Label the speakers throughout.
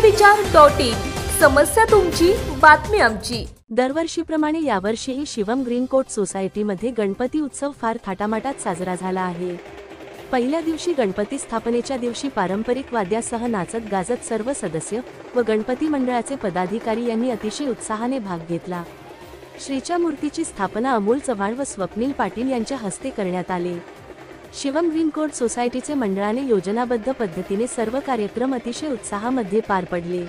Speaker 1: शिवमविचार.in समस्या तुमची, बातमी आमची।
Speaker 2: दरवर्षीप्रमाणे यावर्षीही शिवम ग्रीन कोट सोसायटीमध्ये गणपती उत्सव फार थाटामाटात साजरा झाला आहे। पहिल्या दिवशी गणपती स्थापनेच्या दिवशी पारंपरिक वाद्यासह नाचत गाजत सर्व सदस्य व गणपती मंडळाचे पदाधिकारी यांनी अतिशय उत्साहाने भाग घेतला। श्रीच्या मूर्तीची स्थापना अमोल चव्हाण व स्वप्नील पाटील यांच्या हस्ते करण्यात आले। शिवम ग्रीन कोट सोसायटीचे मंडळाने योजनाबद्ध पद्धतीने सर्व कार्यक्रम अतिशय उत्साहामध्ये पार पडले।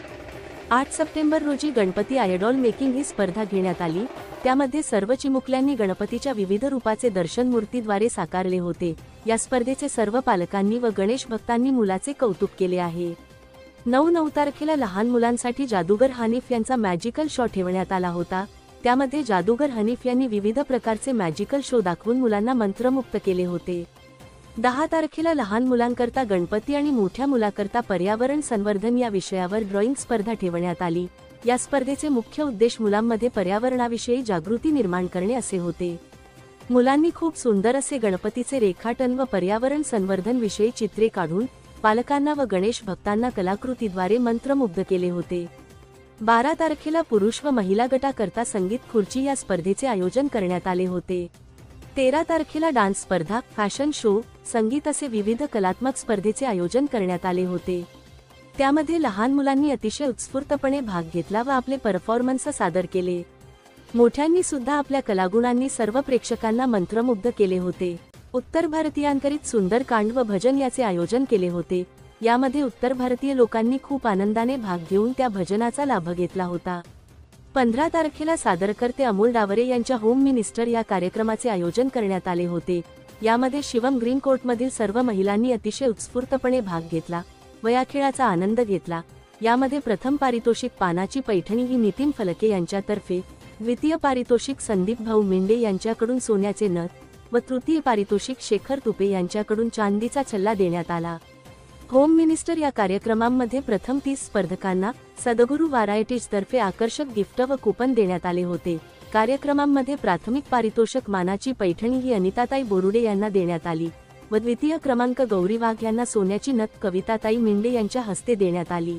Speaker 2: 8 सप्टेंबर रोजी गणपती आयडॉल मेकिंग ही स्पर्धा घेण्यात आली। त्यामध्ये सर्व चिमुकल्यांनी गणपतीच्या विविध रूपाचे दर्शन मूर्तीद्वारे साकारले होते। या स्पर्धेचे सर्व पालकांनी व गणेश भक्तांनी मुलाचे कौतुक केले आहे। 9 तारखेला लहान मुलांसाठी जादूगर हनीफ यांचा मॅजिकल शो ठेवण्यात आला होता। त्यामध्ये जादूगर हनीफ यांनी विविध प्रकारचे मॅजिकल शो दाखवून मुलांना मंत्रमुग्ध केले होते। 10 तारखेला लहान मुलांकरता गणपती आणि मोठ्या मुलांकरता पर्यावरण संवर्धन या विषयावर ड्रॉइंग स्पर्धा ठेवण्यात आली। या स्पर्धेचे मुख्य उद्देश मुलांमध्ये पर्यावरणाविषयी जागृती निर्माण करणे असे होते। मुलांनी खूप सुंदर असे गणपतीचे रेखाटन व पर्यावरण संवर्धन विषयी चित्रे काढून पालकांना व गणेश भक्तांना कलाकृतीद्वारे मंत्रमुग्ध केले होते। 12 तारखेला पुरुष व महिला गटाकरता संगीत खुर्ची या स्पर्धेचे आयोजन करण्यात आले होते। 13 तारखेला डान्स स्पर्धा, फॅशन शो, संगीत असे विविध कलात्मक स्पर्धेचे आयोजन करण्यात आले होते। त्यामध्ये लहान मुलांनी अतिशय उत्स्फूर्तपणे भाग घेतला व आपले परफॉर्मन्स सादर केले। मोठ्यांनी सुद्धा आपल्या कलागुणांनी सर्व प्रेक्षकांना मंत्रमुग्ध केले होते। उत्तर भारतीयांकरित सुंदरकांड व भजन याचे आयोजन केले होते। यामध्ये उत्तर भारतीय लोकांनी खूप आनंदाने भाग घेऊन त्या भजनाचा लाभ घेतला होता। 15 तारखेला सादरकर्ते अमोल डावरे यांच्या होम मिनिस्टर या कार्यक्रमाचे आयोजन करण्यात आले होते। यामध्ये शिवम ग्रीन कोर्टमधील सर्व महिलांनी अतिशय उत्स्फूर्तपणे भाग घेतला व या खेळाचा आनंद घेतला। यामध्ये प्रथम पारितोषिक पानाची पैठणी ही नितीन फलके यांच्यातर्फे, द्वितीय पारितोषिक संदीप भाऊ मिंडे यांच्याकडून सोन्याचे नथ व तृतीय पारितोषिक शेखर तुपे यांच्याकडून चांदीचा छल्ला देण्यात आला। होम मिनिस्टर या कार्यक्रमांमध्ये प्रथम 30 स्पर्धकांना सद्गुरू व्हरायटीज तर्फे आकर्षक गिफ्ट व कूपन देण्यात आले होते। कार्यक्रमांमध्ये प्राथमिक पारितोषिक मानाची पैठणी ही अनिताताई बोरुडे यांना देण्यात आली व द्वितीय क्रमांक गौरी वाघ यांना सोन्याची नथ कविताताई मिंडे यांच्या हस्ते देण्यात आली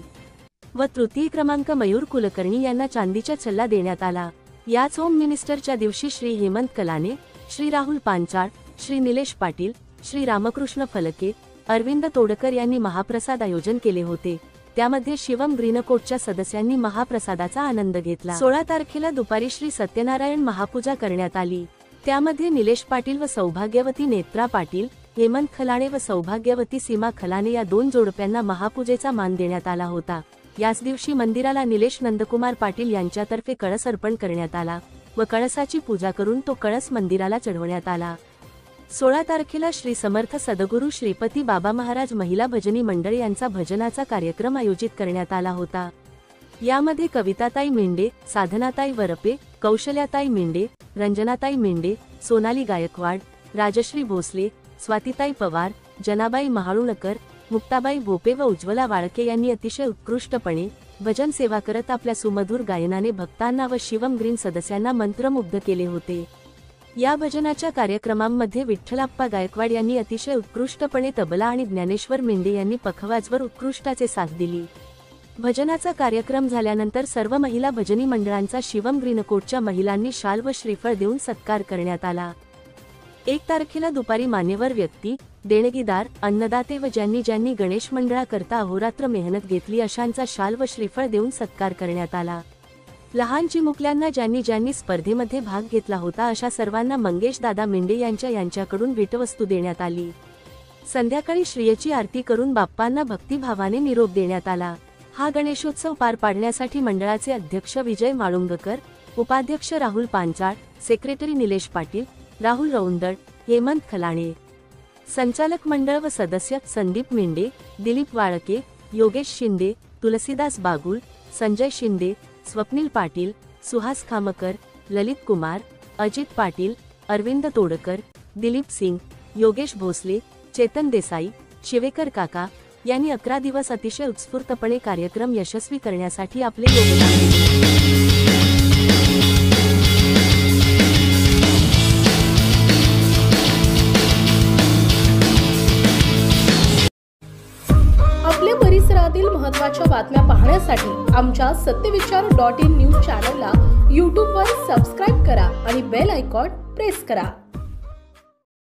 Speaker 2: व तृतीय क्रमांक मयूर कुलकर्णी यांना चांदीचा छल्ला देण्यात आला। याच होम मिनिस्टरच्या दिवशी श्री हेमंत कलाने, श्री राहुल पांचाळ, श्री निलेश पाटील, श्री रामकृष्ण फलके, अरविंद तोडकर यांनी महाप्रसाद आयोजन केले होते। त्यामध्ये शिवम ग्रीनकोटच्या सदस्यांनी महाप्रसादाचा आनंद घेतला। 16 तारखेला दुपारी श्री सत्यनारायण महापूजा करण्यात आली। त्यामध्ये निलेश पाटील व सौभाग्यवती नेत्रा पाटील, हेमंत खलाणे व सौभाग्यवती सीमा खलाणे या 2 जोडप्यांना महापूजेचा मान देण्यात आला होता। याच दिवशी मंदिराला निलेश नंदकुमार पाटील यांच्यातर्फे कळस अर्पण करण्यात आला व कळसाची पूजा करून तो कळस मंदिराला चढवण्यात आला। 16 तारखेला श्री समर्थ सद्गुरू श्रीपती बाबा महाराज महिला भजनी मंडळ यांचा भजनाचा कार्यक्रम आयोजित करण्यात आला होता। यामध्ये कविताताई मिंडे, साधनाताई वरपे, कौशल्याताई मिंडे, रंजनाताई मिंडे, सोनाली गायकवाड, राजश्री भोसले, स्वातीताई पवार, जनाबाई महाळुणकर, मुक्ताबाई भोपे व उज्ज्वला वाळके यांनी अतिशय उत्कृष्टपणे भजन सेवा करत आपल्या सुमधुर गायनाने भक्तांना व शिवम ग्रीन सदस्यांना मंत्रमुग्ध केले होते। या भजनाच्या कार्यक्रमांमध्ये विठ्ठलाप्पा गायकवाड यांनी अतिशय उत्कृष्टपणे तबला आणि ज्ञानेश्वर मेंढे यांनी पखवाजवर उत्कृष्टाचे साथ दिली। भजनाचा कार्यक्रम झाल्यानंतर सर्व महिला भजनी मंडळांचा शिवम ग्रीनकोटच्या महिलांनी शाल व श्रीफळ देऊन सत्कार करण्यात आला। 1 तारखेला दुपारी मान्यवर व्यक्ती, देणगीदार, अन्नदाते व ज्यांनी गणेश मंडळाकरता अहोरात्र मेहनत घेतली अशांचा शाल व श्रीफळ देऊन सत्कार करण्यात आला। लहान चिमुकल्यांना ज्यांनी स्पर्धेमध्ये भाग घेतला होता अशा सर्वांना मंगेश दादा मिंडे यांच्याकडून भेटवस्तू देण्यात आली। संध्याकाळी श्रीयेची आरती करून बाप्पांना भक्तिभावाने निरोप देण्यात आला। हा गणेशोत्सव पार पाडण्यासाठी मंडळाचे अध्यक्ष विजय माळुंगकर, उपाध्यक्ष राहुल पांचाळ, सेक्रेटरी निलेश पाटील, राहुल रौंदळ, हेमंत खलाणे, संचालक मंडळ व सदस्य संदीप मिंडे, दिलीप वाळके, योगेश शिंदे, तुलसीदास बागुल, संजय शिंदे, स्वप्नील पाटील, सुहास खामकर, ललित कुमार, अजित पाटील, अरविंद तोडकर, दिलीप सिंग, योगेश भोसले, चेतन देसाई, शिवेकर काका यांनी 11 दिवस अतिशय उत्स्फूर्तपणे कार्यक्रम यशस्वी करण्यासाठी आपले योगदान दिले।
Speaker 1: आपले
Speaker 3: परिसरातील महत्त्वाच्या बातम्या पाहण्यासाठी आमच्या सत्यविचार.in न्यूज चॅनलला यूट्यूबवर सबस्क्राईब करा आणि बेल आयकॉन प्रेस करा.